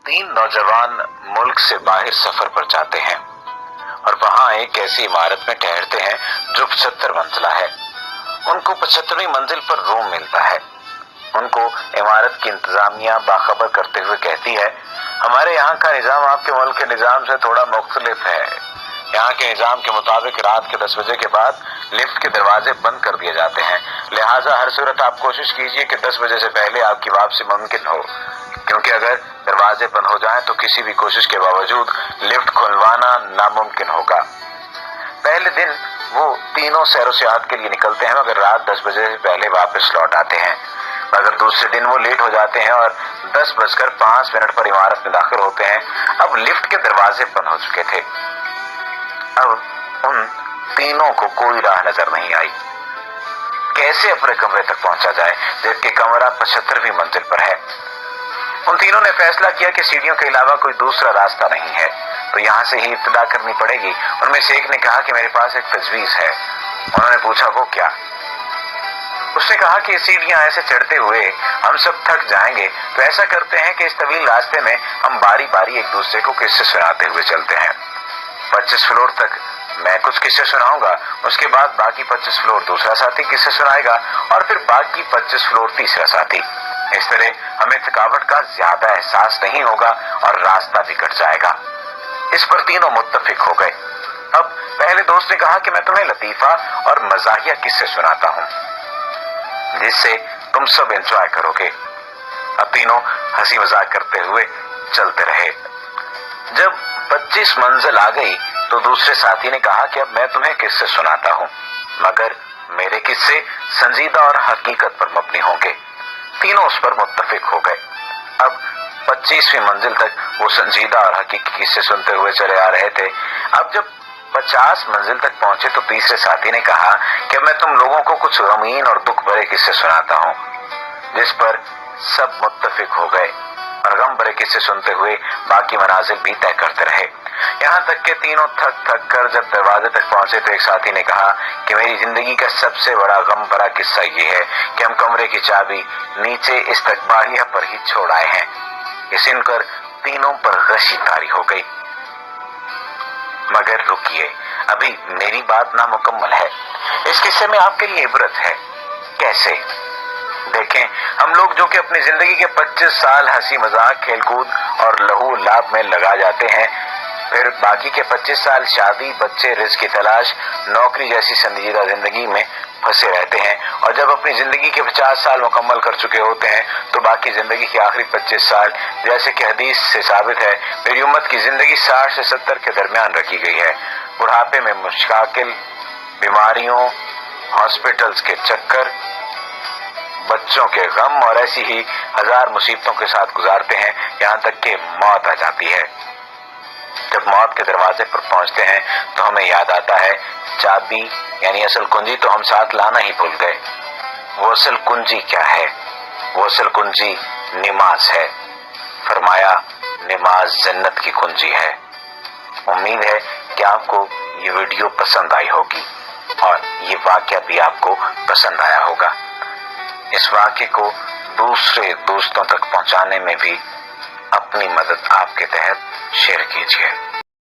तीन नौजवान मुल्क से बाहर सफर पर जाते हैं और वहां एक ऐसी इमारत में ठहरते हैं जो 75 मंजिला है। उनको 75वीं मंजिल पर रूम मिलता है। उनको इमारत की इंतजामिया बाखबर करते हुए कहती है, हमारे यहाँ का निजाम आपके मुल्क के निजाम से थोड़ा मुख्तलिफ है। यहाँ के निजाम के मुताबिक रात के 10 बजे के बाद लिफ्ट के दरवाजे बंद कर दिए जाते हैं। लिहाजा हर सूरत आप कोशिश कीजिए कि 10 बजे से पहले आपकी वापसी मुमकिन हो, क्योंकि अगर दरवाजे बंद हो जाएं तो किसी भी कोशिश के बावजूद लिफ्ट खुलवाना नामुमकिन होगा। पहले दिन वो तीनों सैर सियाहत के लिए निकलते हैं, मगर रात 10 बजे से पहले वापस लौट आते हैं। मगर दूसरे दिन वो लेट हो जाते हैं और 10:05 पर इमारत में दाखिल होते हैं। अब लिफ्ट के दरवाजे बंद हो चुके थे। अब उन तीनों को कोई राह नजर नहीं आई। कैसे अपने कमरे तक पहुंचा जाए, जबकि कमरा 75वीं मंजिल पर है। उन तीनों ने फैसला किया कि सीढ़ियों के अलावा कोई दूसरा रास्ता नहीं है, तो यहाँ से ही इब्तिदा करनी पड़ेगी। उनमें से एक ने कहा कि मेरे पास एक तजवीज है। उन्होंने पूछा, वो क्या? उसने कहा कि सीढ़ियां ऐसे चढ़ते हुए हम सब थक जाएंगे, तो ऐसा करते हैं कि इस तवील रास्ते में हम बारी बारी एक दूसरे को किस्से सुनाते हुए चलते हैं। 25 फ्लोर तक मैं कुछ किस्से सुनाऊंगा, उसके बाद बाकी 25 फ्लोर दूसरा साथी किस्से सुनाएगा और फिर बाकी 25 फ्लोर तीसरा साथी। इस तरह हमें थकावट का ज्यादा एहसास नहीं होगा और रास्ता भी कट जाएगा। इस पर तीनों मुत्तफिक हो गए। अब पहले दोस्त ने कहा कि मैं तुम्हें लतीफा और मजाहिया किस्से सुनाता हूँ, जिससे तुम सब एंजॉय करोगे। अब तीनों हंसी मजाक करते हुए चलते रहे। जब 25 मंजिल आ गई तो दूसरे साथी ने कहा कि अब मैं तुम्हें किस्से सुनाता हूँ, मगर मेरे किस्से संजीदा और हकीकत पर मबनी होंगे। तीनों उस पर मुत्तफिक हो गए। अब 25वीं मंजिल तक वो संजीदा और हकीकी किस्से सुनते हुए चले आ रहे थे। अब जब 50 मंजिल तक पहुंचे तो तीसरे साथी ने कहा कि मैं तुम लोगों को कुछ गमीन और दुख भरे किस्से सुनाता हूँ, जिस पर सब मुत्तफिक हो गए और गम भरे किस्से सुनते हुए बाकी मनाजिल भी तय करते रहे। यहाँ तक के तीनों थक थक कर जब दरवाजे तक पहुंचे तो एक साथी ने कहा कि मेरी जिंदगी का सबसे बड़ा गम भरा किस्सा ये है कि हम कमरे की चाबी नीचे इस्तकबालिया पर ही छोड़ आए हैं। ये सुनकर तीनों पर गशी तारी हो गई। मगर रुकिए, अभी मेरी बात नामुकम्मल है। इस किस्से में आपके लिए इबरत है। कैसे? देखें, हम लोग जो कि अपनी जिंदगी के 25 साल हंसी मजाक, खेलकूद और लहू लाभ में लगा जाते हैं, फिर बाकी के 25 साल शादी, बच्चे, रिज़्क़ की तलाश, नौकरी जैसी संजीदा जिंदगी में फंसे रहते हैं। और जब अपनी जिंदगी के 50 साल मुकम्मल कर चुके होते हैं तो बाकी जिंदगी के आखिरी 25 साल, जैसे कि हदीस से साबित है, मेरी उम्मत की जिंदगी 60 से 70 के दरमियान रखी गई है। बुढ़ापे में मुश्किल, बीमारियों, हॉस्पिटल्स के चक्कर, बच्चों के गम और ऐसी ही हजार मुसीबतों के साथ गुजारते हैं, यहाँ तक कि मौत आ जाती है। जब मौत के दरवाजे पर पहुंचते हैं तो हमें याद आता है, चाबी यानी असल कुंजी तो हम साथ लाना ही भूल गए। वो असल कुंजी क्या है? वो असल कुंजी नमाज है। फरमाया, नमाज जन्नत की कुंजी है। उम्मीद है कि आपको ये वीडियो पसंद आई होगी और ये वाकया भी आपको पसंद आया होगा। इस वाकये को दूसरे दोस्तों तक पहुंचाने में भी अपनी मदद आपके तहत शेयर कीजिए।